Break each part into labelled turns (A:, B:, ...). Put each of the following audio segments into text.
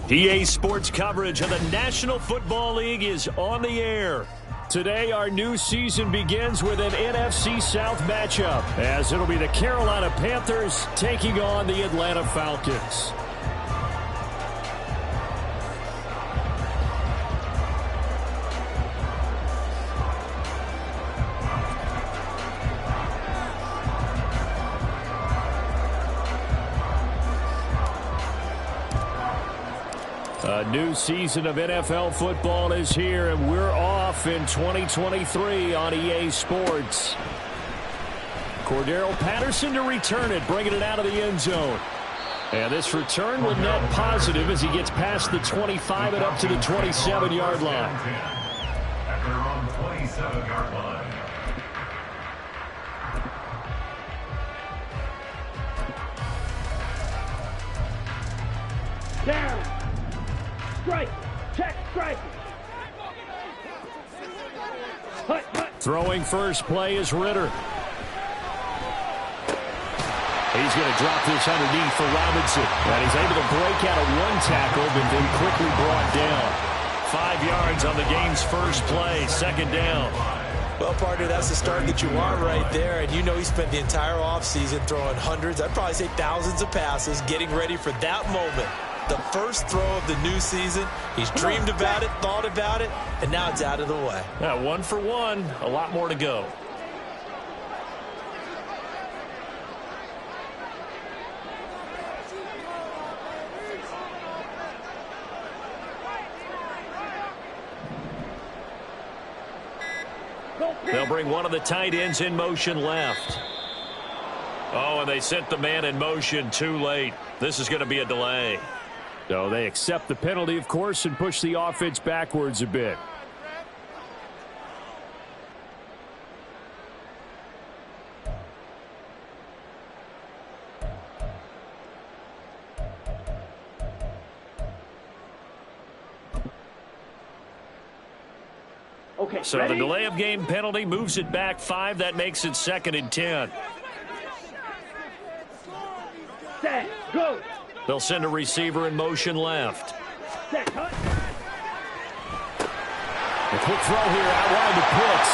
A: EA Sports coverage of the National Football League is on the air. Today, our new season begins with an NFC South matchup, as it'll be the Carolina Panthers taking on the Atlanta Falcons. A new season of NFL football is here, and we're off in 2023 on EA Sports. Cordero Patterson to return it, bringing it out of the end zone. And this return will net positive as he gets past the 25 and up to the 27-yard line.
B: At their own 27-yard line.
C: Down. Strike. Check. Strike. Hut.
A: Throwing first play is Ritter. He's going to drop this underneath for Robinson. And he's able to break out of one tackle, but then quickly brought down. 5 yards on the game's first play, second down.
D: Well, partner, that's the start that you want right there. And you know he spent the entire offseason throwing hundreds, I'd probably say thousands of passes, getting ready for that moment. The first throw of the new season. He's dreamed about it, thought about it, and now it's out of the way.
A: Yeah, 1 for 1, a lot more to go. They'll bring one of the tight ends in motion left. Oh, and they sent the man in motion too late. This is going to be a delay. So they accept the penalty, of course, and push the offense backwards a bit.
C: Okay,
A: so
C: ready?
A: The delay of game penalty moves it back 5. That makes it 2nd and 10.
C: Set. Go.
A: They'll send a receiver in motion left.
C: Set. Hut.
A: A quick throw here out wide to Pitts.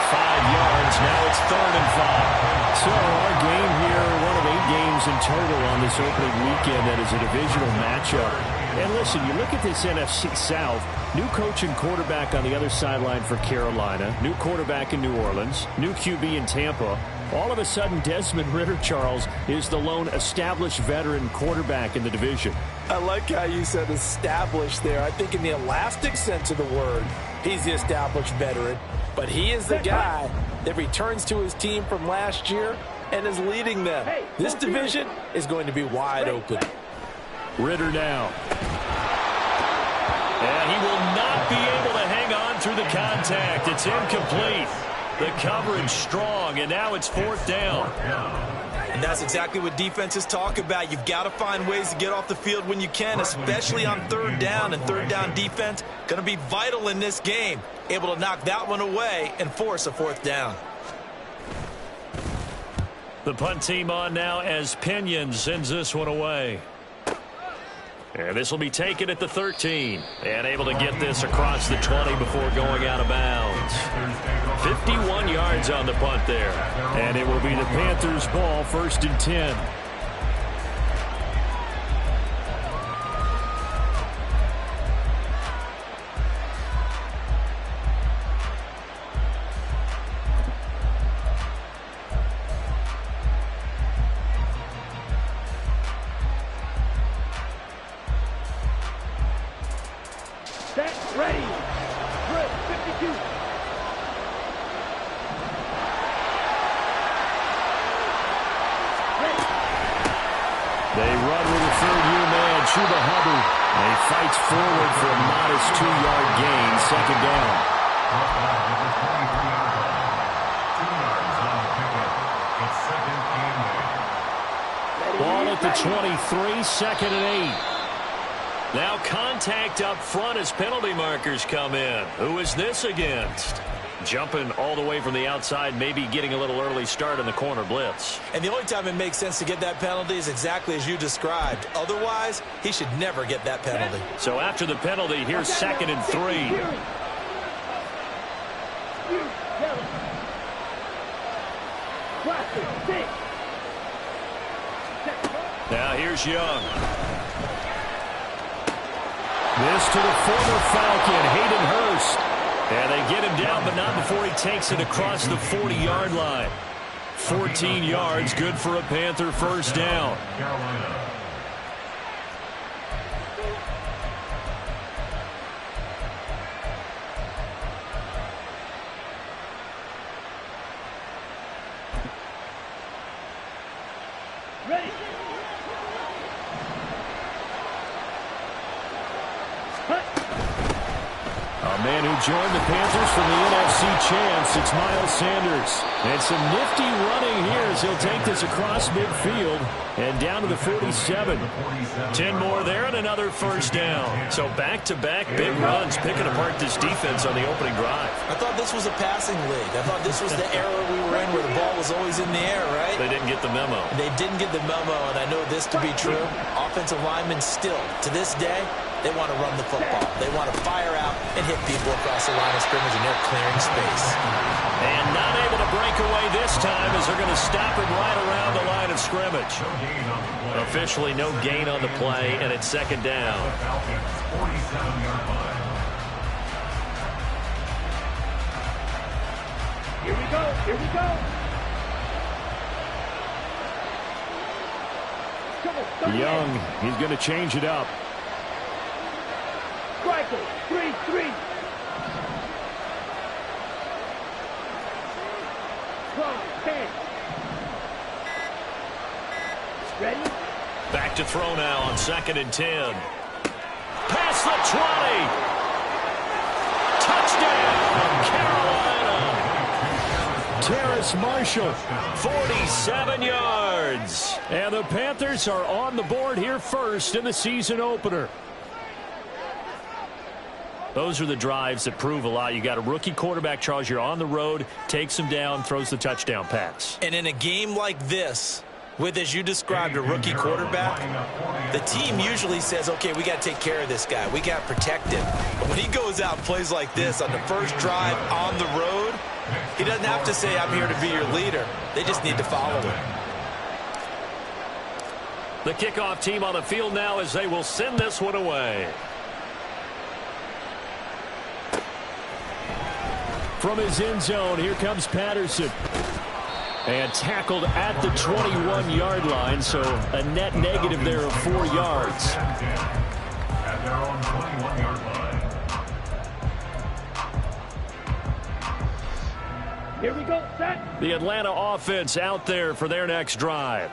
A: 5 yards. Now it's 3rd and 5. So our game here, one of 8 games in total on this opening weekend that is a divisional matchup. And listen, you look at this NFC South, new coach and quarterback on the other sideline for Carolina, new quarterback in New Orleans, new QB in Tampa. All of a sudden, Desmond Ritter, Charles, is the lone established veteran quarterback in the division.
D: I like how you said established there. I think in the elastic sense of the word, he's the established veteran. But he is the guy that returns to his team from last year and is leading them. This division is going to be wide open.
A: Ritter now. And he will not be able to hang on through the contact. It's incomplete. The coverage strong, and now it's 4th down.
D: And that's exactly what defenses talk about. You've got to find ways to get off the field when you can, especially on 3rd down. And 3rd down defense going to be vital in this game. Able to knock that one away and force a 4th down.
A: The punt team on now as Pinion sends this one away. And this will be taken at the 13. And able to get this across the 20 before going out of bounds. 51 yards on the punt there. And it will be the Panthers' ball, 1st and 10.
C: Set. Ready. Good. 52.
A: They run with a 3rd-year man, Chuba Hubbard. And he fights forward for a modest 2-yard gain, 2nd down. Ball at the 23, 2nd and 8. Now contact up front as penalty markers come in. Who is this against? Jumping all the way from the outside, maybe getting a little early start in the corner blitz.
D: And the only time it makes sense to get that penalty is exactly as you described. Otherwise, he should never get that penalty.
A: So after the penalty, here's 2nd and 3. Now here's Young. This to the former Falcon, Hayden Hurst. And they get him down, but not before he takes it across the 40-yard line. 14 yards, good for a Panther first down.
B: Carolina.
C: Ready.
A: A man who joined the Panthers from the NFC champs, it's Miles Sanders. And some nifty running here as he'll take this across midfield and down to the 47. 10 more there and another first down. So back-to-back big runs, picking apart this defense on the opening drive.
D: I thought this was a passing league. I thought this was the era we were in where the ball was always in the air, right?
A: They didn't get the memo.
D: They didn't get the memo, and I know this to be true. Offensive linemen still, to this day, they want to run the football. They want to fire out and hit people across the line of scrimmage, and they're clearing space.
A: And not able to break away this time as they're going to stop him right around the line of scrimmage. Officially no gain on the play, and it's 2nd down.
B: Falcons, 47-yard line.
C: Here we go. Here we go. Come on,
A: Young, he's going to change it up.
C: Striker, 3-3. Clock, 10. Ready?
A: Back to throw now on 2nd and 10. Past the 20. Touchdown, Carolina. Terrace Marshall, 47 yards. And the Panthers are on the board here first in the season opener. Those are the drives that prove a lot. You got a rookie quarterback, Charles. You're on the road, takes him down, throws the touchdown pass.
D: And in a game like this, with, as you described, a rookie quarterback, the team usually says, okay, we got to take care of this guy. We got to protect him. But when he goes out and plays like this on the first drive on the road, he doesn't have to say, I'm here to be your leader. They just need to follow him.
A: The kickoff team on the field now as they will send this one away. From his end zone, here comes Patterson. And tackled at the 21-yard line, so a net negative there of 4 yards.
B: At their own 21-yard line.
C: Here we go, set.
A: The Atlanta offense out there for their next drive.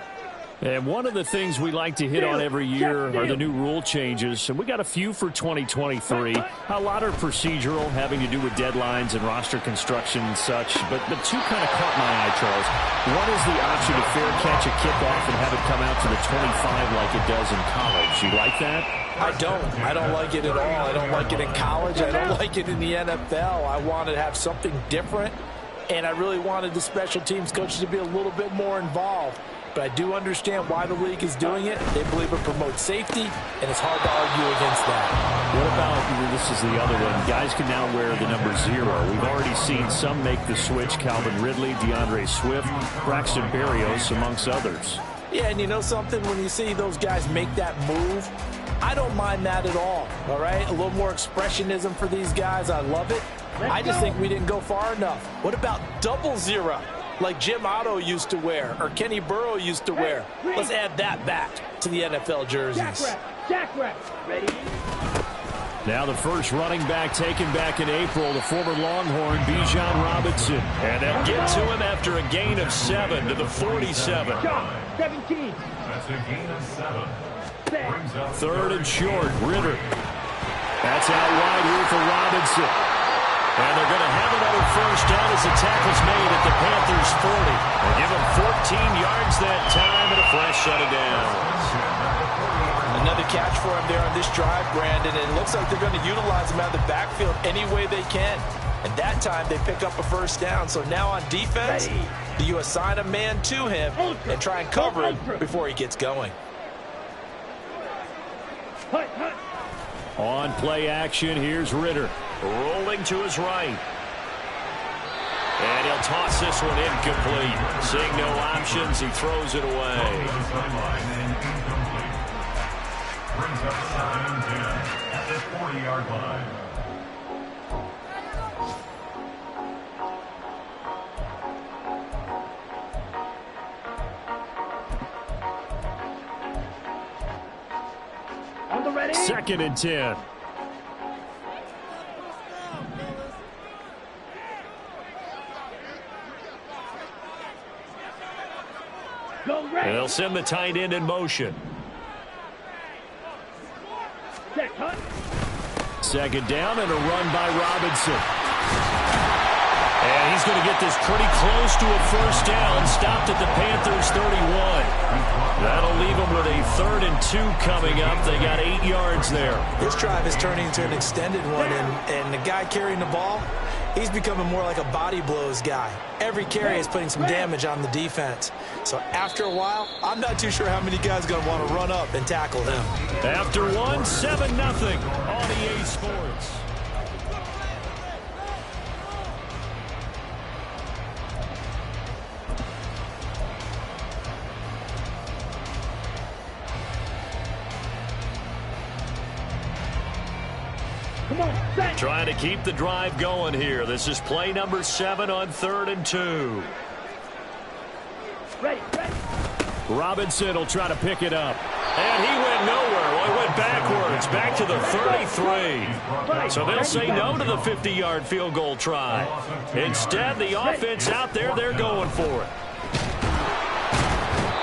A: And one of the things we like to hit on every year are the new rule changes. And we got a few for 2023. A lot are procedural, having to do with deadlines and roster construction and such. But two kind of caught my eye, Charles. One is the option to fair catch a kickoff and have it come out to the 25 like it does in college. You like that?
D: I don't like it at all. I don't like it in college. I don't like it in the NFL. I wanted to have something different. And I really wanted the special teams coaches to be a little bit more involved. But I do understand why the league is doing it. They believe it promotes safety, and it's hard to argue against that.
A: What about, this is the other one, guys can now wear the number 0. We've already seen some make the switch, Calvin Ridley, DeAndre Swift, Braxton Berrios, amongst others.
D: Yeah, and you know something? When you see those guys make that move, I don't mind that at all right? A little more expressionism for these guys. I love it. I just think we didn't go far enough. What about 00? Like Jim Otto used to wear, or Kenny Burrow used to wear. Let's add that back to the NFL jerseys.
C: Jackrack, ready?
A: Now the first running back taken back in April, the former Longhorn, Bijan Robinson. And they'll get to him after a gain of 7 to the 47.
C: 17.
B: That's a gain of 7. Brings up
A: 3rd and short, Ritter. That's out wide here for Robinson. And they're going to have another first down as the tackle's made at the Panthers' 40. They'll give him 14 yards that time, and a flash shut it down.
D: Another catch for him there on this drive, Brandon. And it looks like they're going to utilize him out of the backfield any way they can. And that time they pick up a first down. So now on defense, you assign a man to him and try and cover him before he gets going.
A: On play action, here's Ritter. Rolling to his right. And he'll toss this one incomplete. Seeing no options, he throws it away.
B: Brings up 7-10 at the 40-yard line.
C: On the ready.
A: 2nd and 10.
C: Go ready.
A: They'll send the tight end in motion.
C: Set, hut.
A: 2nd down and a run by Robinson. And he's going to get this pretty close to a first down. Stopped at the Panthers' 31. That'll leave them with a 3rd and 2 coming up. They got 8 yards there.
D: This drive is turning into an extended one, and the guy carrying the ball, he's becoming more like a body blows guy. Every carry is putting some damage on the defense. So after a while, I'm not too sure how many guys are going to want to run up and tackle him.
A: After one, 7-0 on EA Sports.
C: Come on, set.
A: Trying to keep the drive going here. This is play number 7 on 3rd and 2.
C: Ready, ready.
A: Robinson will try to pick it up. And he went nowhere. Well, he went backwards, back to the 33. So they'll say no to the 50-yard field goal try. Instead, the offense out there, they're going for it.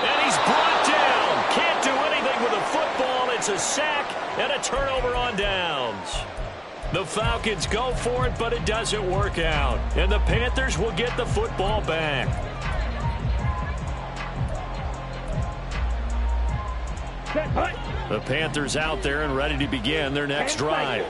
A: And he's brought down. Can't do anything with a football. It's a sack and a turnover on downs. The Falcons go for it, but it doesn't work out. And the Panthers will get the football back.
C: Set, hut.
A: The Panthers out there and ready to begin their next drive.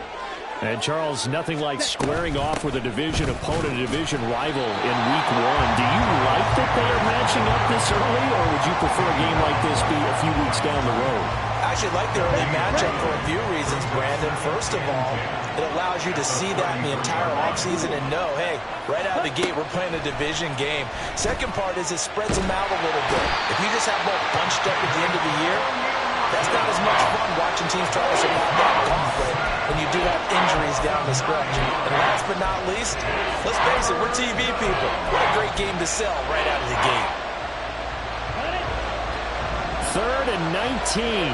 A: And, Charles, nothing like squaring off with a division opponent, a division rival in Week 1. Do you like that they are matching up this early, or would you prefer a game like this be a few weeks down the road?
D: I actually like the early matchup for a few reasons, Brandon. First of all, it allows you to see that in the entire offseason and know, hey, right out of the gate, we're playing a division game. Second part is it spreads them out a little bit. If you just have both bunched up at the end of the year, that's not as much fun watching teams try to survive that conflict when you do have injuries down the stretch. And last but not least, let's face it, we're TV people. What a great game to sell right out of the gate.
A: 3rd and 19.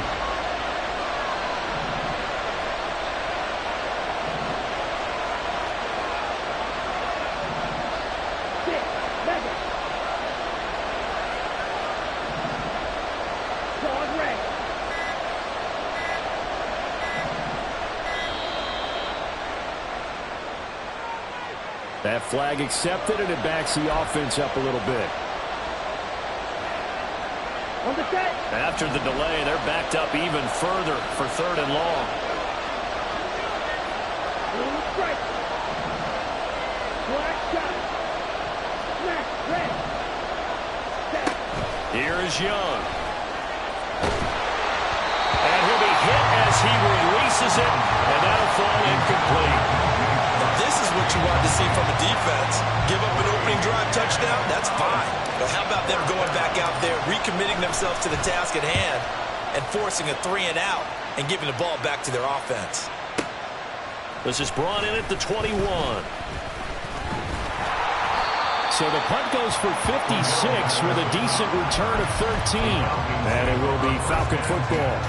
C: Six, mega. Dog red.
A: That flag accepted, and it backs the offense up a little bit.
C: On the set.
A: After the delay, they're backed up even further for 3rd and long.
C: Strike. Black shot. Smash, red. Set.
A: Here is Young. And he'll be hit as he releases it, and that'll fall incomplete.
D: This is what you wanted to see from a defense. Give up an opening drive touchdown, that's fine. But how about them going back out there, recommitting themselves to the task at hand, and forcing a 3-and-out, and giving the ball back to their offense.
A: This is brought in at the 21. So the punt goes for 56 with a decent return of 13. And it will be Falcon football.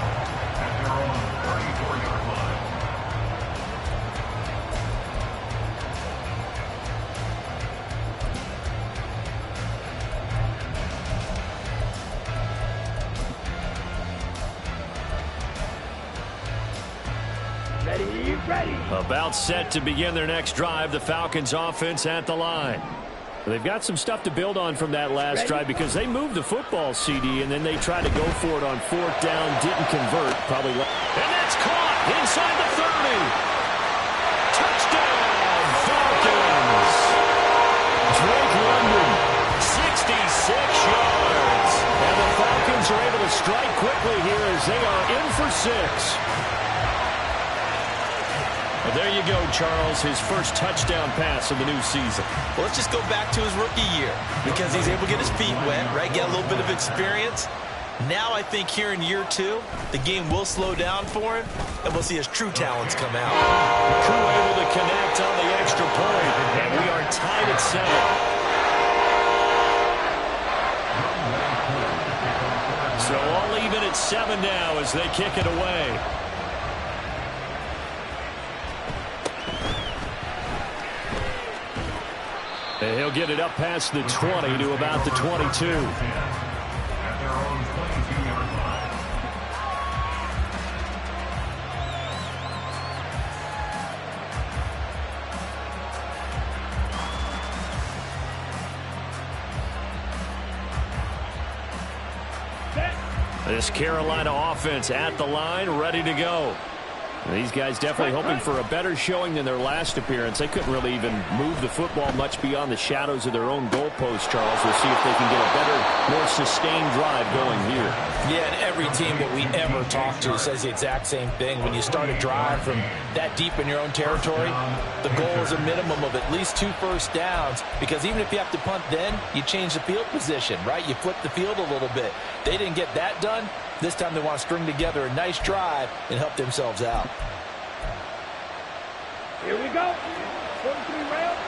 C: Ready.
A: About set to begin their next drive. The Falcons offense at the line. They've got some stuff to build on from that last drive because they moved the football, CD, and then they tried to go for it on 4th down, didn't convert. Probably. And that's caught inside the 30. Touchdown, Falcons. quickly here as they are in for 6. Well, there you go, Charles, his first touchdown pass of the new season.
D: Well, let's just go back to his rookie year because he's able to get his feet wet, right? Get a little bit of experience. Now I think here in year 2, the game will slow down for him, and we'll see his true talents come out.
A: Crew able to connect on the extra point, and we are tied at 7. So all even at 7 now as they kick it away. And he'll get it up past the 20 to about the 22.
B: At their own 22-yard line.
A: This Carolina offense at the line, ready to go. These guys definitely hoping for a better showing than their last appearance. They couldn't really even move the football much beyond the shadows of their own goalpost, Charles. We'll see if they can get a better, more sustained drive going here.
D: Yeah, and every team that we ever talk to says the exact same thing. When you start a drive from that deep in your own territory, the goal is a minimum of at least 2 first downs, because even if you have to punt then, you change the field position, right? You flip the field a little bit. They didn't get that done. This time they want to string together a nice drive and help themselves out.
C: Here we go. 43 rounds.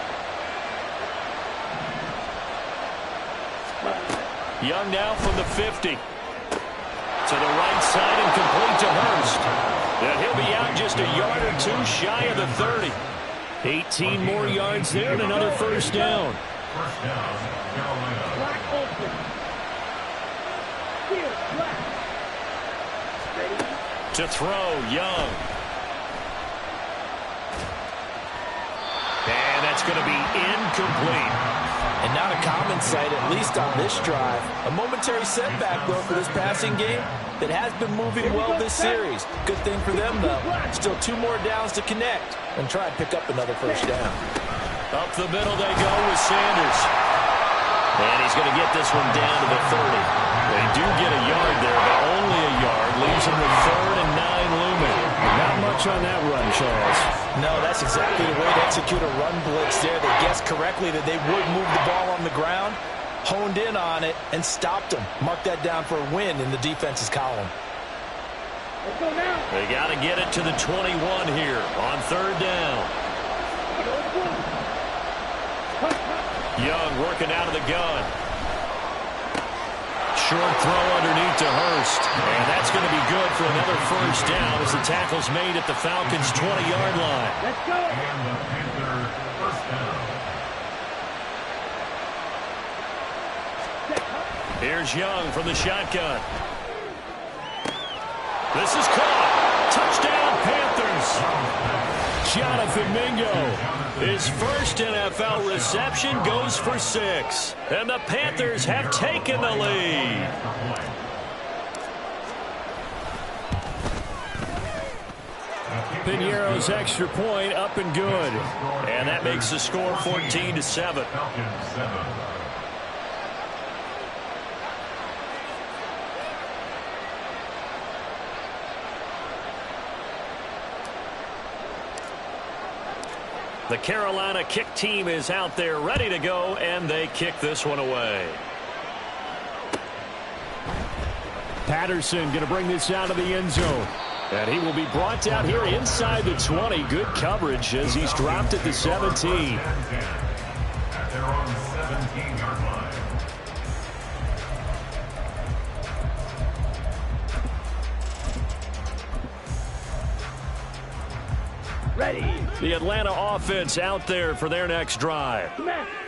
A: Young now from the 50. To the right side and complete to Hurst. And he'll be out just a yard or 2 shy of the 30. 18 more yards there and another first down.
B: First down, Carolina.
C: Black open. Here, black. Ready.
A: To throw, Young. And that's going to be incomplete.
D: And not a common sight, at least on this drive. A momentary setback, though, for this passing game that has been moving well this series. Good thing for them, though. Still 2 more downs to connect and try and pick up another first down.
A: Up the middle they go with Sanders. And he's going to get this one down to the 30. They do get a yard there, but only a yard. Leaves him with 3rd and 9 looming. Not much on that run, Charles.
D: No, that's exactly the way to execute a run blitz there. They guessed correctly that they would move the ball on the ground, honed in on it, and stopped them. Mark that down for a win in the defense's column.
C: Let's go now.
A: They got to get it to the 21 here on 3rd down. Young working out of the gun. Short throw underneath to Hurst. And that's going to be good for another first down as the tackle's made at the Falcons' 20-yard line.
C: Let's go.
B: And the Panthers first down.
A: Here's Young from the shotgun. This is caught. Touchdown, Panthers. Jonathan Mingo. His first NFL reception goes for 6. And the Panthers have taken the lead. Piñeiro's extra point up and good. And that makes the score 14-7.
B: Falcons 7.
A: The Carolina kick team is out there ready to go, and they kick this one away. Patterson going to bring this out of the end zone. And he will be brought down here inside the 20. Good coverage as he's dropped at the 17.
B: At their own 17-yard line.
C: Ready.
A: The Atlanta offense out there for their next drive.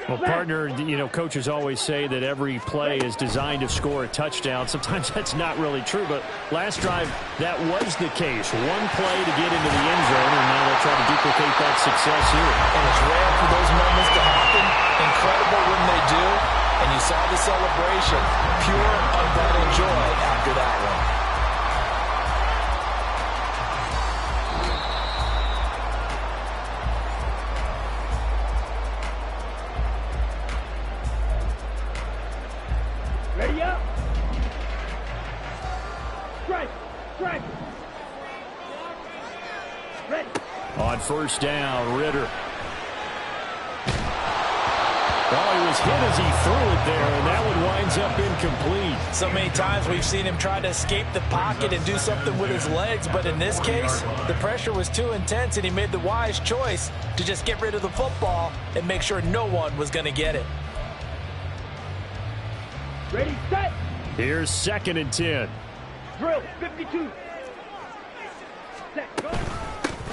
A: Well, partner, you know, coaches always say that every play is designed to score a touchdown. Sometimes that's not really true, but last drive, that was the case. One play to get into the end zone, and now they'll try to duplicate that success here.
D: And it's rare for those moments to happen. Incredible when they do. And you saw the celebration. Pure, unbridled joy after that one.
C: Ready up. Strike. Ready.
A: On first down, Ritter. Oh, he was hit as he threw it there, and that one winds up incomplete.
D: So many times we've seen him try to escape the pocket and do something with his legs, but in this case, the pressure was too intense, and he made the wise choice to just get rid of the football and make sure no one was going to get it.
C: Ready, set.
A: Here's 2nd and 10.
C: Drill, 52. Set, go.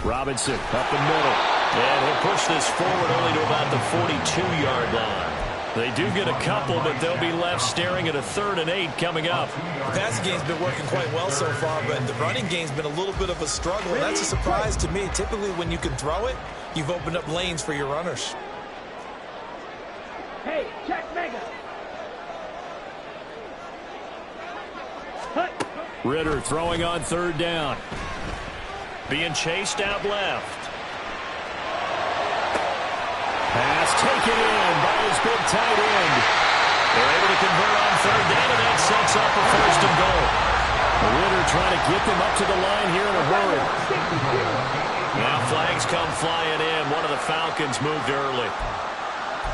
A: Robinson up the middle.
E: And he'll push this forward only to about the 42-yard line.
A: They do get a couple, but they'll be left staring at a 3rd and 8 coming up.
D: The passing game's been working quite well so far, but the running game's been a little bit of a struggle. And that's a surprise to me. Typically, when you can throw it, you've opened up lanes for your runners.
C: Hey, check mega. Hut.
A: Ritter throwing on 3rd down.
E: Being chased out left.
A: Pass taken in by his big tight end.
E: They're able to convert on 3rd down, and that sets up a 1st and goal.
A: Ritter trying to get them up to the line here in a hurry.
E: Now flags come flying in. One of the Falcons moved early.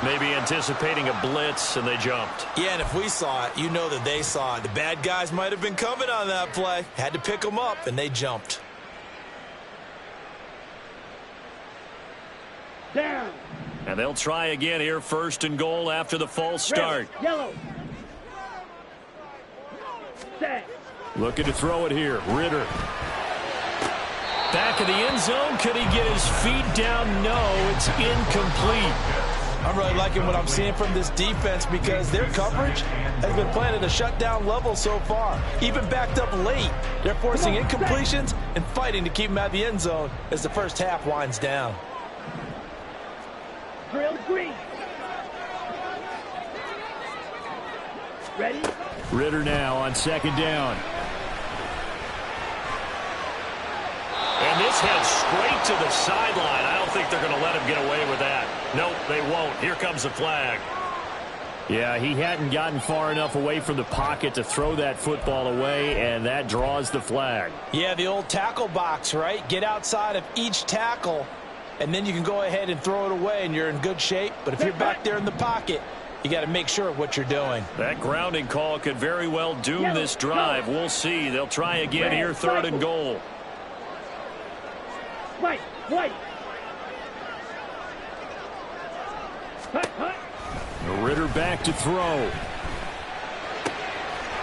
E: Maybe anticipating a blitz, and they jumped.
D: Yeah, and if we saw it, you know that they saw it. The bad guys might have been coming on that play. Had to pick them up, and they jumped.
C: Down.
A: And they'll try again here, 1st and goal after the false start.
C: Red, yellow. Set.
A: Looking to throw it here. Ritter. Back of the end zone. Could he get his feet down? No, it's incomplete.
D: I'm really liking what I'm seeing from this defense because their coverage has been playing at a shutdown level so far. Even backed up late, they're forcing incompletions and fighting to keep them out of the end zone as the first half winds down.
C: Drill green. Ready?
A: Ritter now on 2nd down.
E: And this heads straight to the sideline. I don't think they're going to let him get away with that. Nope, they won't. Here comes the flag.
A: Yeah, he hadn't gotten far enough away from the pocket to throw that football away, and that draws the flag.
D: Yeah, the old tackle box, right? Get outside of each tackle, and then you can go ahead and throw it away, and you're in good shape. But if you're back there in the pocket, you got to make sure of what you're doing.
A: That grounding call could very well doom this drive. We'll see. They'll try again here, 3rd and goal.
C: White, white. Hut, hut.
A: Ritter back to throw.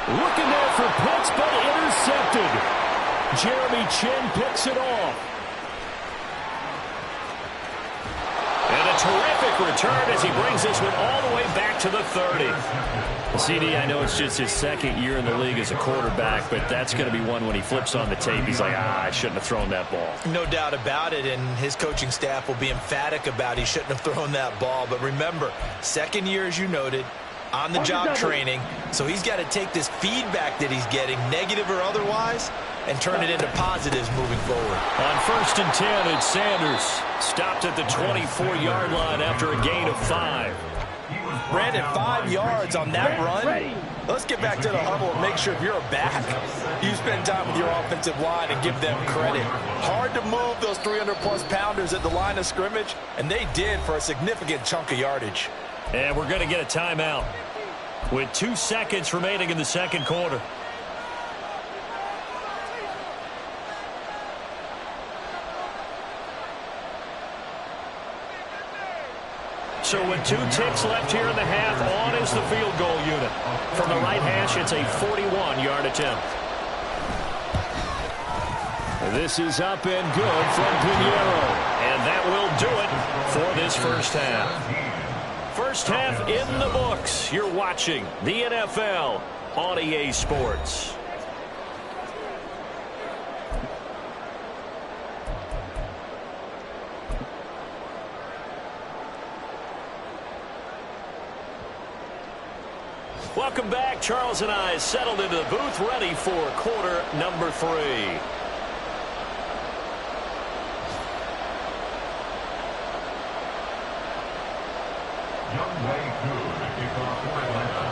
A: Looking there for Pitts, but intercepted. Jeremy Chinn picks it off.
E: And a terrific return as he brings this one all the way back to the 30.
A: CD, I know it's just his 2nd year in the league as a quarterback, but that's going to be one when he flips on the tape. He's like, I shouldn't have thrown that ball.
D: No doubt about it, and his coaching staff will be emphatic about he shouldn't have thrown that ball. But remember, 2nd year, as you noted, on-the-job training, so he's got to take this feedback that he's getting, negative or otherwise, and turn it into positives moving forward.
A: On 1st and 10, it's Sanders. Stopped at the 24-yard line after a gain of 5.
D: Brandon, 5 yards on that run. Let's get back to the huddle and make sure if you're a back, you spend time with your offensive line and give them credit. Hard to move those 300-plus pounders at the line of scrimmage, and they did for a significant chunk of yardage.
A: And we're going to get a timeout with 2 seconds remaining in the 2nd quarter. So with 2 ticks left here in the half, on is the field goal unit. From the right hash, it's a 41-yard attempt. This is up and good from Pinheiro. And that will do it for this first half. First half in the books. You're watching the NFL on EA Sports. Welcome back. Charles and I settled into the booth, ready for quarter number 3.
B: Youngway Koo to kick off for Atlanta.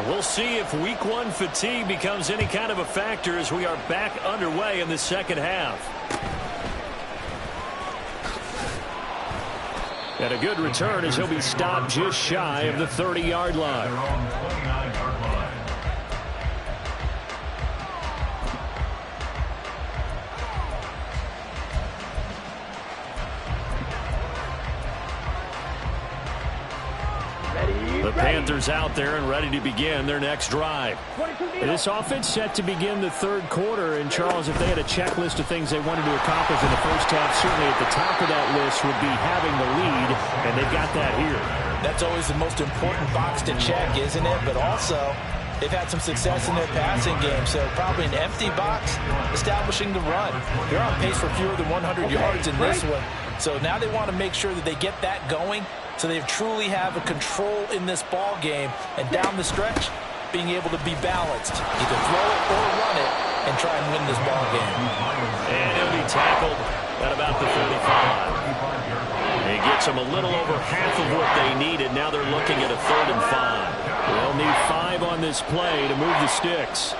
E: We'll see if week one fatigue becomes any kind of a factor as we are back underway in the second half. And a good return as he'll be stopped just shy of the 30-yard line.
B: They're on the 29-yard line.
E: The Panthers out there and ready to begin their next drive. This offense set to begin the third quarter. And, Charles, if they had a checklist of things they wanted to accomplish in the first half, certainly at the top of that list would be having the lead, and they've got that here.
D: That's always the most important box to check, isn't it? But also, they've had some success in their passing game, so probably an empty box establishing the run. They're on pace for fewer than 100 yards in this one. So now they want to make sure that they get that going so they truly have a control in this ball game. And down the stretch, being able to be balanced. Either throw it or run it and try and win this ball game.
E: And he'll be tackled at about the 35. He gets them a little over half of what they needed. Now they're looking at a 3rd and 5. They'll need 5 on this play to move the sticks.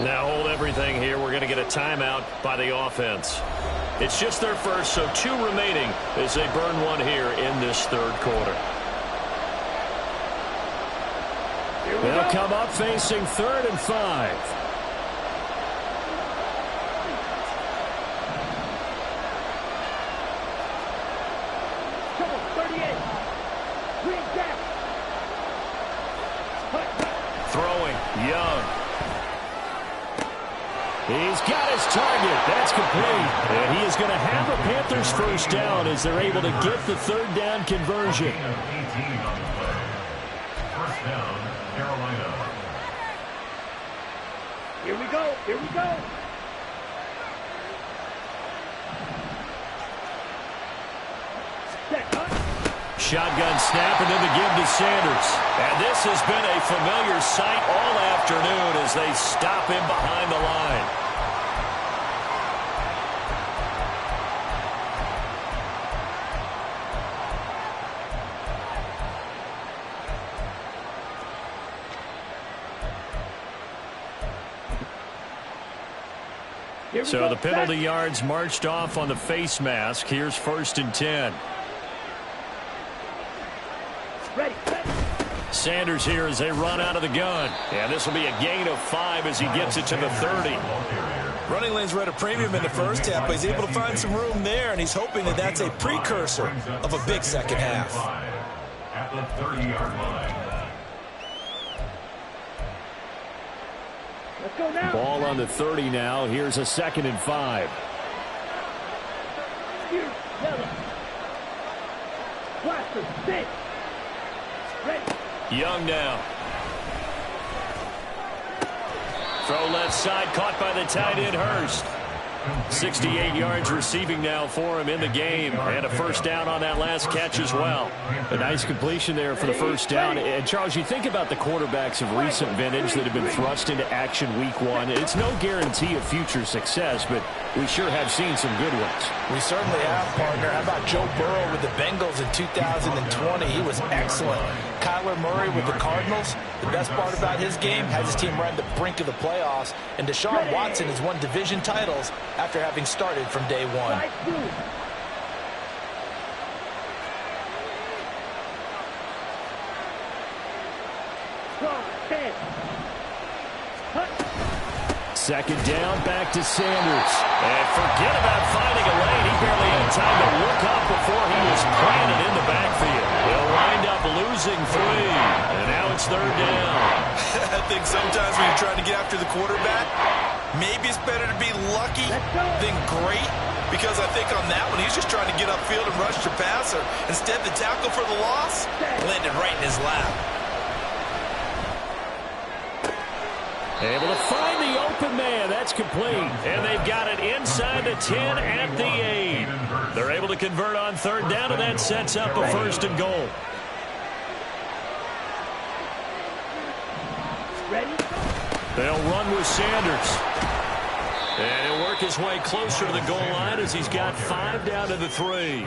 E: Now hold everything here. We're going to get a timeout by the offense. It's just their first, so 2 remaining as they burn one here in this third quarter. They'll come up facing 3rd and 5. Throwing, Young. He's got his target. That's complete. And he is going to have a Panthers first down as they're able to get the 3rd down conversion.
B: 18 on the play. First down, Carolina.
C: Here we go. Here we go. Set, huh?
E: Shotgun snap and then the give to Sanders. And this has been a familiar sight all afternoon as they stop him behind the line. So the penalty yards marched off on the face mask. Here's 1st and 10.
C: Ready, ready.
E: Sanders here as they run out of the gun. And this will be a gain of 5 as he gets it to the 30.
D: Running lanes were at a premium in the first half, but he's able to find some room there, and he's hoping that that's a precursor of a big second half.
B: At the 30-yard line.
C: Let's go now.
E: Ball on the 30 now. Here's a 2nd and 5.
C: Here, yellow. Blaster, sit. Ready.
E: Young now. Throw left side, caught by the tight end Hurst. 68 yards receiving now for him in the game. And a first down on that last catch as well. A nice completion there for the first down. And, Charles, you think about the quarterbacks of recent vintage that have been thrust into action week 1. It's no guarantee of future success, but we sure have seen some good ones.
D: We certainly have, partner. How about Joe Burrow with the Bengals in 2020? He was excellent. Kyler Murray with the Cardinals. The best part about his game has his team right on the brink of the playoffs. And Deshaun Watson has won division titles after having started from day 1.
E: Second down, back to Sanders. And forget about finding a lane. He barely had time to look up before he was planted in the backfield. He'll wind up losing 3. And now it's 3rd down.
D: I think sometimes when you're trying to get after the quarterback, maybe it's better to be lucky than great. Because I think on that one, he's just trying to get upfield and rush your passer. Instead, the tackle for the loss landed right in his lap.
E: Able to find the open man. That's complete. And they've got it inside the 10 at the 8. They're able to convert on 3rd down, and that sets up a 1st and goal.
C: Ready?
E: They'll run with Sanders. And he'll work his way closer to the goal line as he's got 5 down to the 3.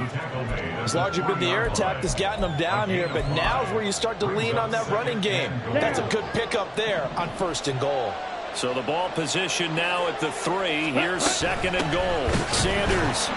D: It's largely been the air attack that's gotten them down here, but now's where you start to lean on that running game. That's a good pickup there on 1st and goal.
E: So the ball position now at the 3. Here's 2nd and goal. Sanders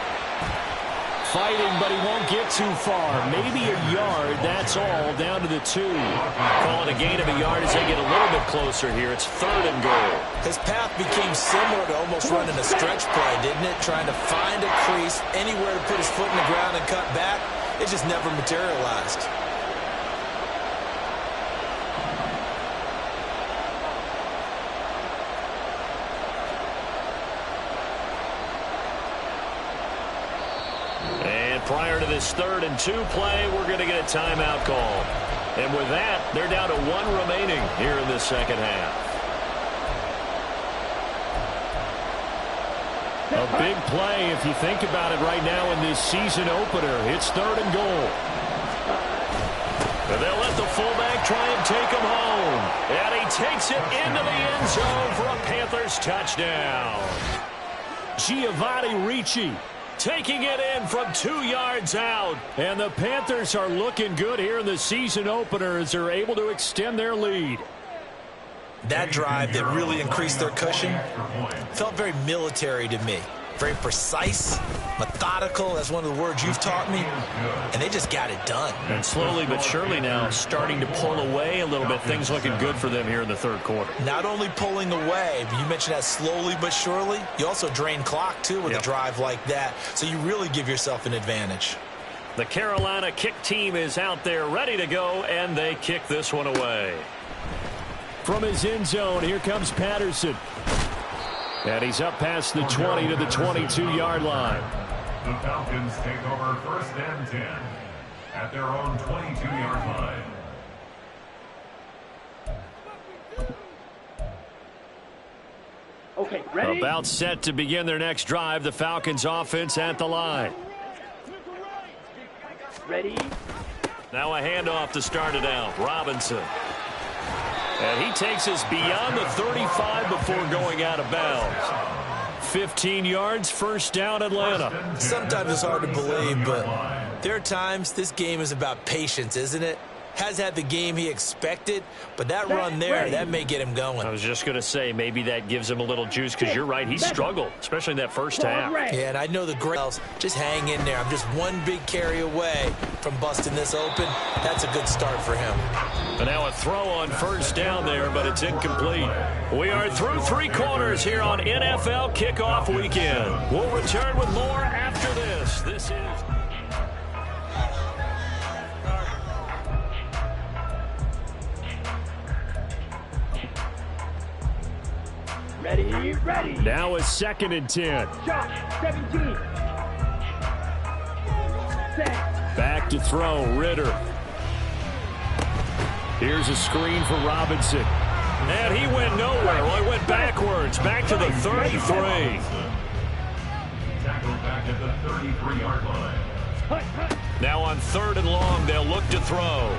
E: fighting, but he won't get too far. Maybe a yard, that's all, down to the 2. Call it a gain of a yard as they get a little bit closer here. It's 3rd and goal.
D: His path became similar to almost running a stretch play, didn't it? Trying to find a crease, anywhere to put his foot in the ground and cut back. It just never materialized.
E: Prior to this 3rd and 2 play, we're going to get a timeout call. And with that, they're down to 1 remaining here in the 2nd half. A big play if you think about it right now in this season opener. It's 3rd and goal. And they'll let the fullback try and take him home. And he takes it into the end zone for a Panthers touchdown. Giovanni Ricci taking it in from 2 yards out. And the Panthers are looking good here in the season opener as they're able to extend their lead.
D: That drive that really increased their cushion felt very military to me. Very precise, methodical. That's one of the words you've taught me. And they just got it done.
E: And slowly but surely now starting to pull away a little bit. Things looking good for them here in the 3rd quarter.
D: Not only pulling away, but you mentioned that slowly but surely. You also drain clock, too, with a drive like that. So you really give yourself an advantage.
E: The Carolina kick team is out there ready to go, and they kick this one away. From his end zone, here comes Patterson. And he's up past the 20 to the 22-yard line.
B: The Falcons take over 1st and 10 at their own 22-yard line.
C: Okay, ready?
E: About set to begin their next drive. The Falcons offense at the line.
C: Ready?
E: Now a handoff to start it out. Robinson. And he takes us beyond the 35 before going out of bounds. 15 yards, 1st down, Atlanta.
D: Sometimes it's hard to believe, but there are times this game is about patience, isn't it? Has had the game he expected, but that run there, that may get him going.
E: I was just going to say, maybe that gives him a little juice, because you're right, he struggled, especially in that 1st half.
D: Yeah, and I know the Grails, just hang in there. I'm just one big carry away from busting this open. That's a good start for him.
E: And now a throw on 1st down there, but it's incomplete. We are through 3 quarters here on NFL Kickoff Weekend. We'll return with more after this. This is...
C: Ready, ready.
E: Now a 2nd and 10.
C: Shot, 17. Set.
E: Back to throw, Ritter. Here's a screen for Robinson. And he went nowhere. Well, he went backwards, back to the 33.
B: Tackled back at the 33-yard line.
E: Now on 3rd and long, they'll look to throw.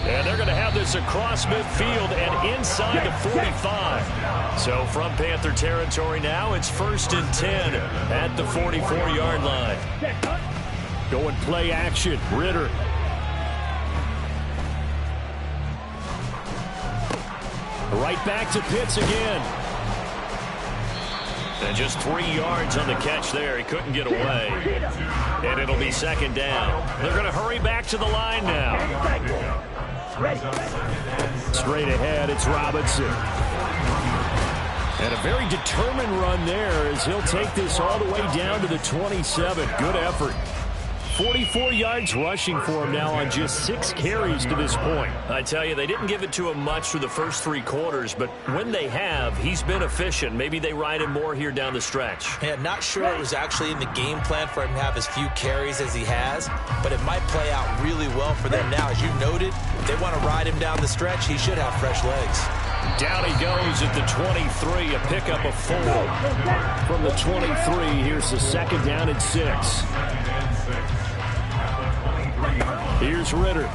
E: And they're going to have this across midfield and inside the 45. So from Panther territory now, it's 1st and 10 at the 44-yard line. Going play action, Ritter. Right back to Pitts again. And just 3 yards on the catch there. He couldn't get away. And it'll be 2nd down. They're going to hurry back to the line now. Straight ahead, it's Robinson. And a very determined run there as he'll take this all the way down to the 27. Good effort. 44 yards rushing for him now on just 6 carries to this point. I tell you, they didn't give it to him much through the first 3 quarters, but when they have, he's been efficient. Maybe they ride him more here down the stretch.
D: Yeah, not sure it was actually in the game plan for him to have as few carries as he has, but it might play out really well for them now. As you noted, if they want to ride him down the stretch, he should have fresh legs.
E: Down he goes at the 23, a pickup of 4. From the 23, here's the 2nd down and 6. Here's Ritter.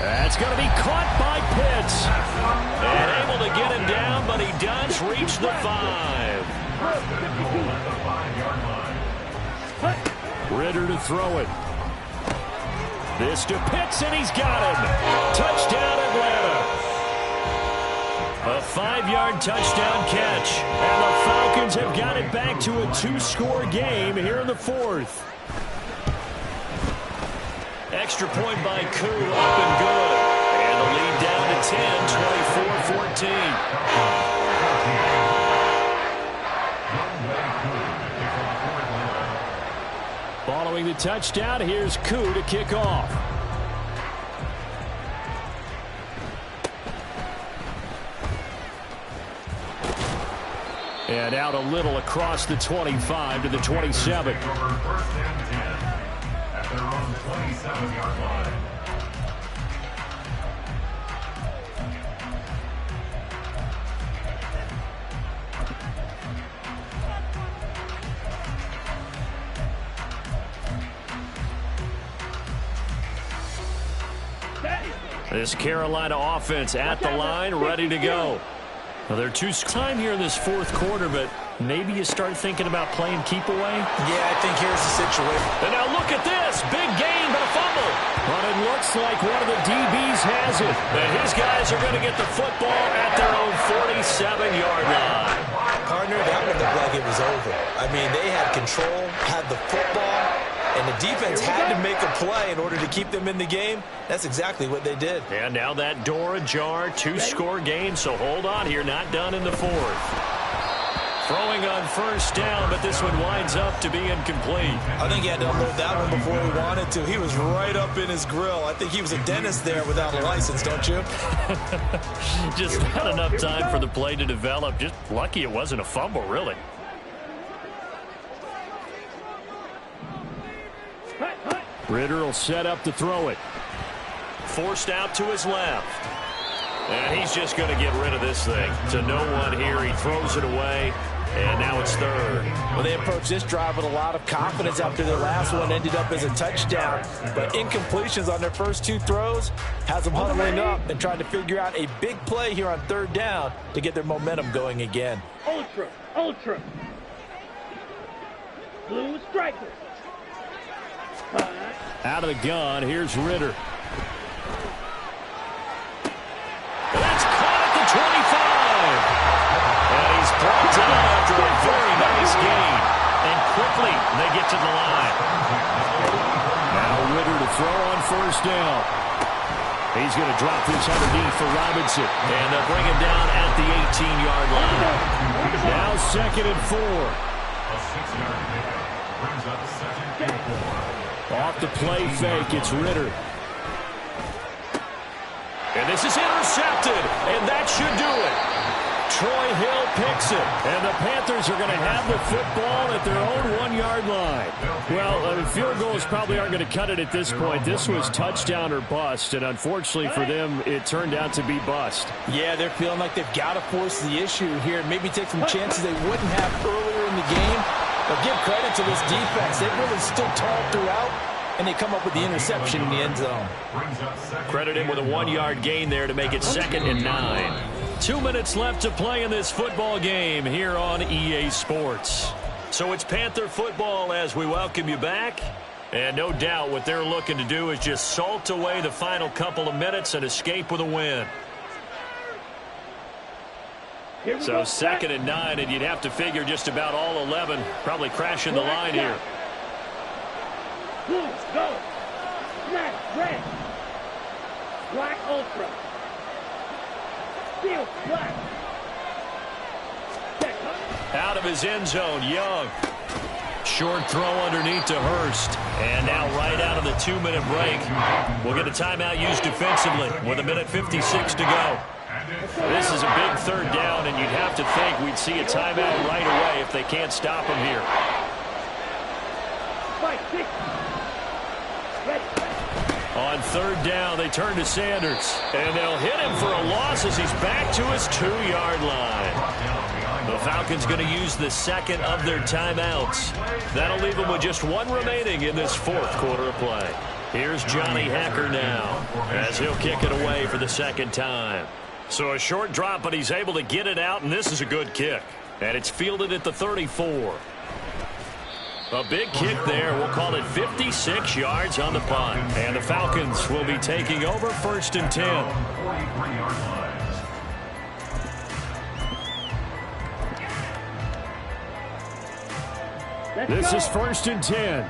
E: That's going to be caught by Pitts. And able to get him down, but he does reach the 5. Ridder to throw it. This to Pitts, and he's got him. Touchdown, Atlanta. A 5-yard touchdown catch. And the Falcons have got it back to a 2-score game here in the 4th. Extra point by Koo, up and good. And the lead down to 10, 24-14. Following the touchdown, here's Koo to kick off. And out a little across the 25 to the 27.
B: At their own 27-yard line.
E: This Carolina offense at the line, ready to go. Well, they're too time here in this 4th quarter, but maybe you start thinking about playing keep away.
D: Yeah, I think here's the situation.
E: And now look at this. Big gain, but a fumble. But it looks like one of the DBs has it. And his guys are going to get the football at their own 47-yard line.
D: Partner, that one looked like it was over. I mean, they had control, had the football, and the defense had to make a play in order to keep them in the game. That's exactly what they did.
E: And now that door ajar, 2-score game, so hold on here, not done in the 4th. Throwing on first down, but this one winds up to be incomplete.
D: I think he had to unload that one before he wanted to. He was right up in his grill. I think he was a dentist there without a license, don't you?
E: Just not enough time for the play to develop. Just lucky it wasn't a fumble, really. Ridder will set up to throw it. Forced out to his left. And he's just going to get rid of this thing. To no one here. He throws it away. And now it's 3rd.
D: Well, they approached this drive with a lot of confidence after their last one ended up as a touchdown. But incompletions on their first 2 throws has them huddling up and trying to figure out a big play here on 3rd down to get their momentum going again.
C: Ultra. Blue striker.
E: Out of the gun, here's Ridder. That's caught at the 25. And he's brought down after a very nice gain. And quickly, they get to the line. Now Ridder to throw on first down. He's going to drop this underneath for Robinson. And they'll bring him down at the 18-yard line. Now 2nd and 4.
B: A 6-yard pickup brings up 2nd and 4.
E: Off the play fake, it's Ridder. And this is intercepted, and that should do it. Troy Hill picks it, and the Panthers are going to have the football at their own 1-yard line. Well, field goals probably aren't going to cut it at this point. This was touchdown or bust, and unfortunately for them, it turned out to be bust.
D: Yeah, they're feeling like they've got to force the issue here and maybe take some chances they wouldn't have earlier in the game. But give credit to this defense. They've really stood tall throughout, and they come up with the interception in the end zone.
E: Credit him with a 1-yard gain there to make it 2nd and 9. 2 minutes left to play in this football game here on EA Sports. So it's Panther football as we welcome you back. And no doubt what they're looking to do is just salt away the final couple of minutes and escape with a win. So 2nd and 9, and you'd have to figure just about all 11 probably crashing the line here.
C: Blue, go. Black, red. Black, ultra. Steel, black.
E: Out of his end zone, Young. Short throw underneath to Hurst. And now right out of the 2-minute break, we'll get a timeout used defensively with 1:56 to go. This is a big 3rd down, and you'd have to think we'd see a timeout right away if they can't stop him here. On 3rd down, they turn to Sanders, and they'll hit him for a loss as he's back to his 2-yard line. The Falcons going to use the 2nd of their timeouts. That'll leave them with just 1 remaining in this 4th quarter of play. Here's Johnny Hacker now as he'll kick it away for the second time. So a short drop, but he's able to get it out, and this is a good kick. And it's fielded at the 34. A big kick there. We'll call it 56 yards on the punt. And the Falcons will be taking over 1st and 10. This is 1st and 10.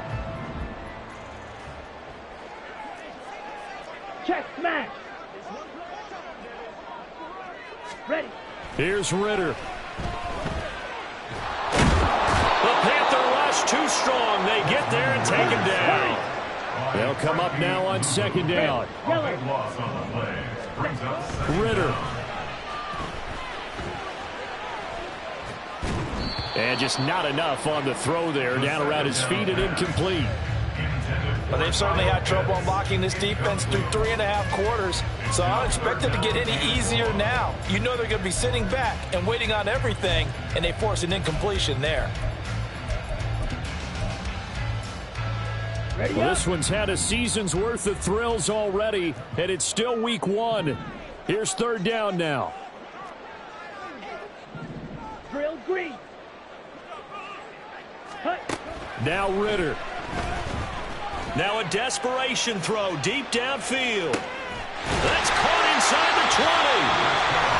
C: Check smash. Ready.
E: Here's Ritter. The Panther rush too strong. They get there and take him down. They'll come up now on 2nd down. Ritter. And just not enough on the throw there. Down around his feet and incomplete.
D: Well, they've certainly had trouble unlocking this defense through 3.5 quarters, so I don't expect it to get any easier now. You know they're going to be sitting back and waiting on everything, and they force an incompletion there.
E: Well, this one's had a season's worth of thrills already, and it's still week 1. Here's 3rd down now.
C: Drill green. Hut.
E: Now Ritter. Now a desperation throw deep downfield. That's caught inside the 20.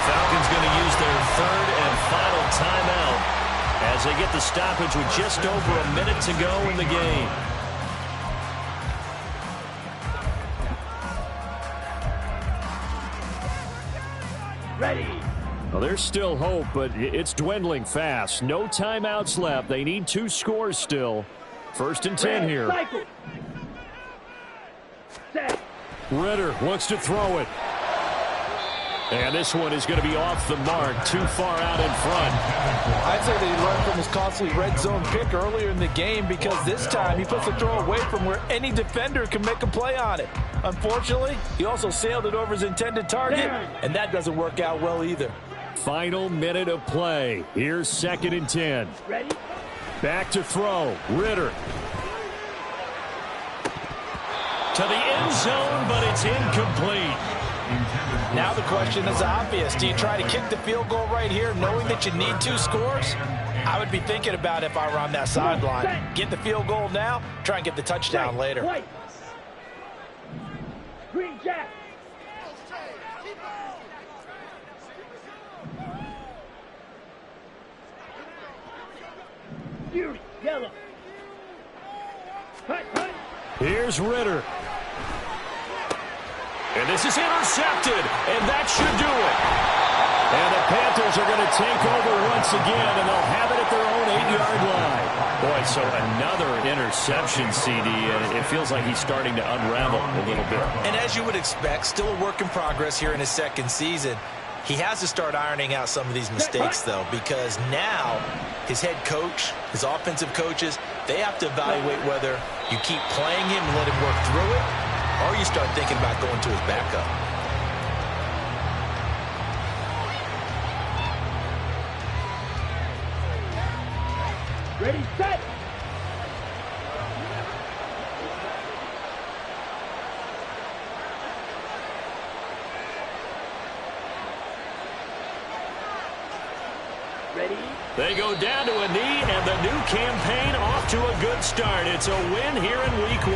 E: Falcons going to use their 3rd and final timeout as they get the stoppage with just over a minute to go in the game.
C: Ready.
E: Well, there's still hope, but it's dwindling fast. No timeouts left. They need 2 scores still. 1st and 10 here.
C: Cycle. Set.
E: Ritter looks to throw it. And this one is going to be off the mark, too far out in front.
D: I'd say that he learned from his costly red zone pick earlier in the game, because this time he puts the throw away from where any defender can make a play on it. Unfortunately, he also sailed it over his intended target, and that doesn't work out well either.
E: Final minute of play. Here's 2nd and 10.
C: Ready.
E: Back to throw. Ritter. To the end zone, but it's incomplete.
D: Now the question is obvious. Do you try to kick the field goal right here knowing that you need 2 scores? I would be thinking about it if I were on that sideline. Get the field goal now, try and get the touchdown later.
C: White. Green jack. Fury. Yellow. Hut, hut.
E: Here's Ritter. And this is intercepted, and that should do it. And the Panthers are going to take over once again, and they'll have it at their own 8-yard line. Boy, so another interception, CD, and it feels like he's starting to unravel a little bit.
D: And as you would expect, still a work in progress here in his 2nd season. He has to start ironing out some of these mistakes, though, because now his head coach, his offensive coaches, they have to evaluate whether you keep playing him and let him work through it, or you start thinking about going to his backup.
C: Ready, set. Ready.
E: They go down to a knee, and the new campaign off to a good start. It's a win here in week 1.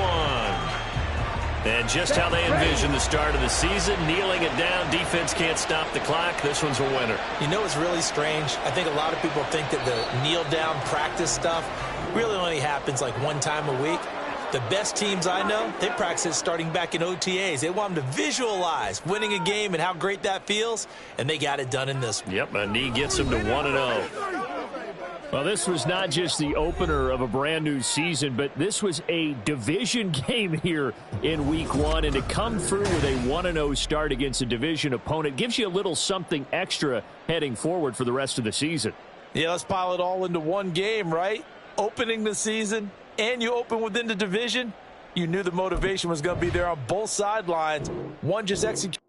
E: And just how they envision the start of the season, kneeling it down, defense can't stop the clock. This one's a winner.
D: You know, it's really strange. I think a lot of people think that the kneel-down practice stuff really only happens like 1 time a week. The best teams I know, they practice it starting back in OTAs. They want them to visualize winning a game and how great that feels, and they got it done in this one.
E: Yep, a knee gets them to 1-0. Well, this was not just the opener of a brand new season, but this was a division game here in week 1, and to come through with a 1-0 start against a division opponent gives you a little something extra heading forward for the rest of the season.
D: Yeah, let's pile it all into one game, right? Opening the season, and you open within the division. You knew the motivation was going to be there on both sidelines. One just executed.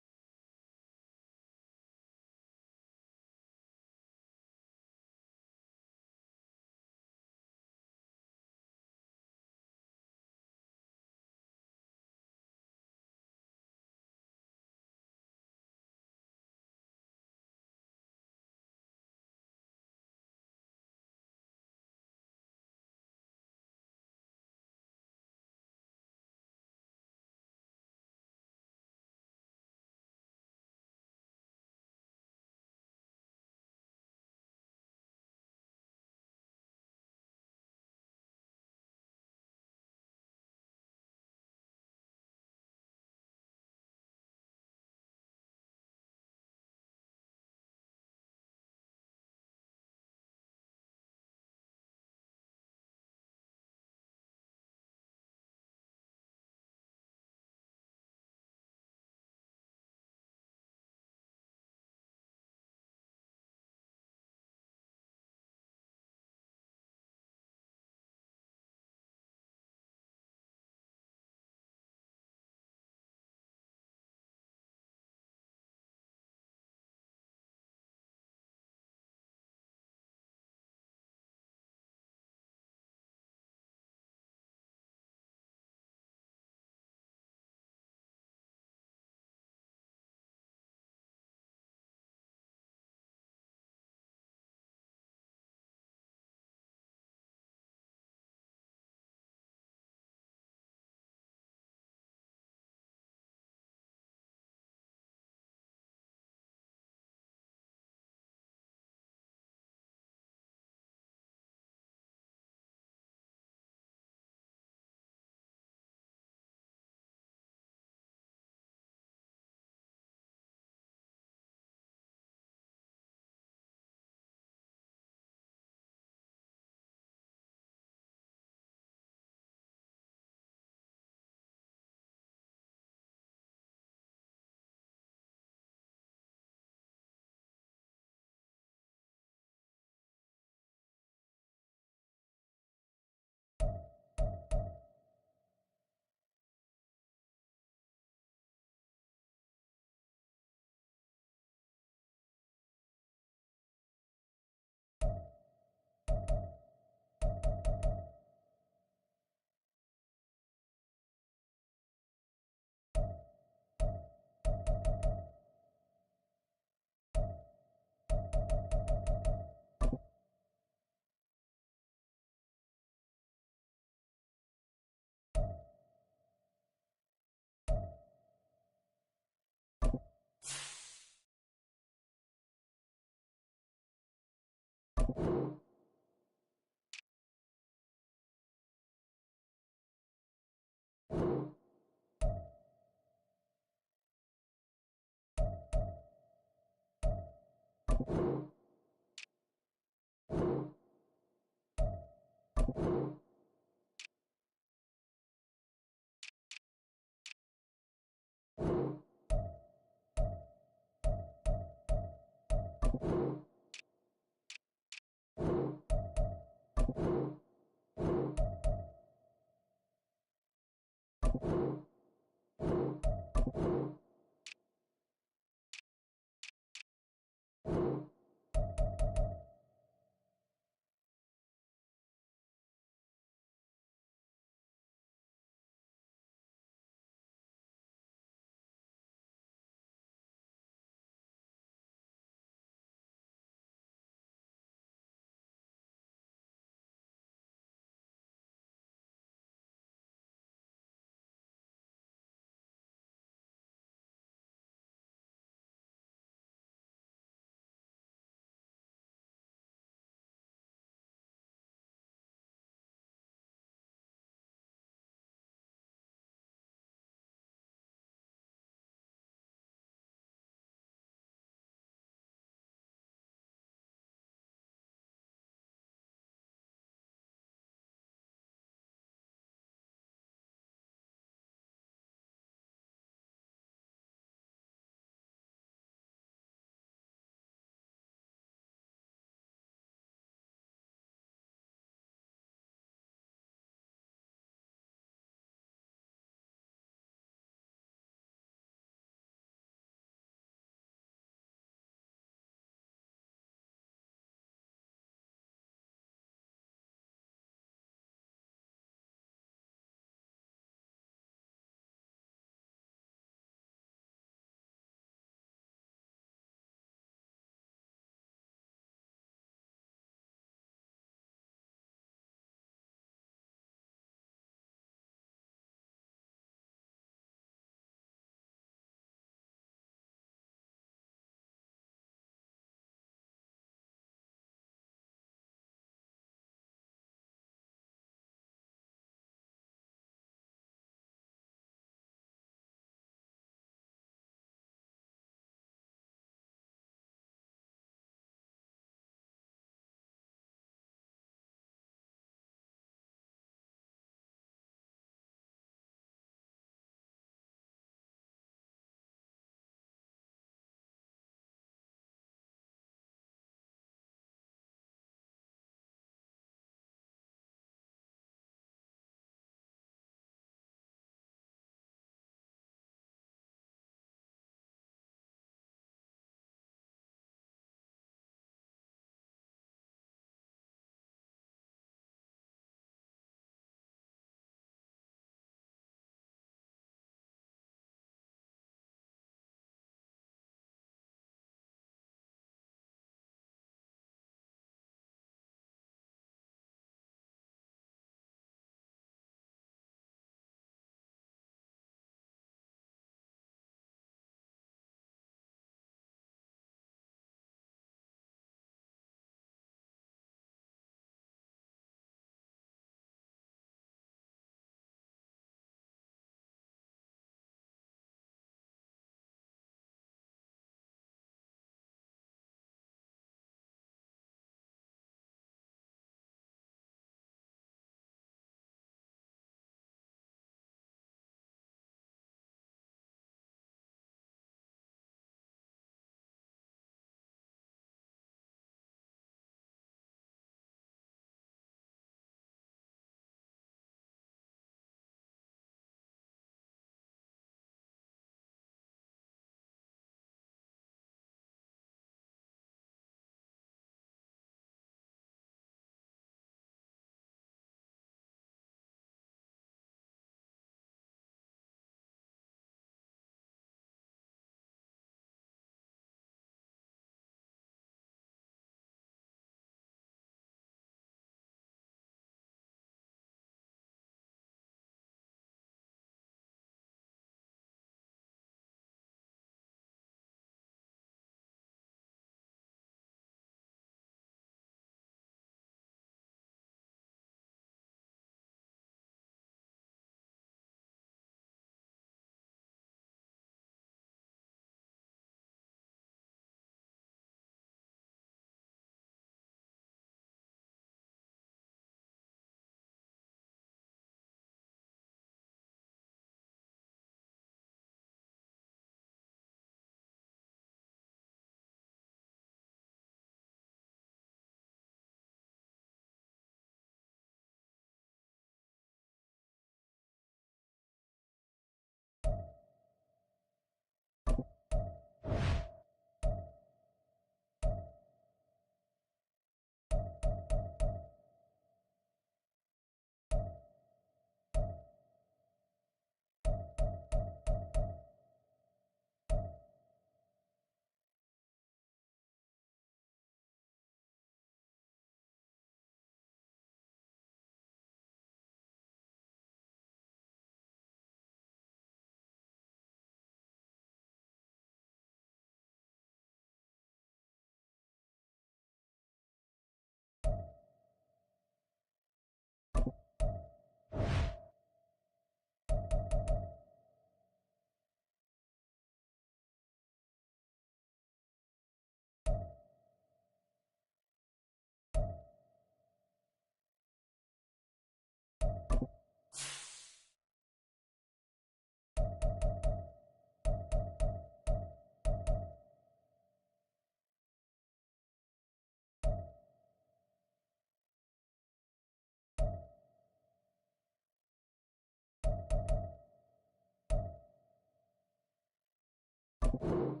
A: you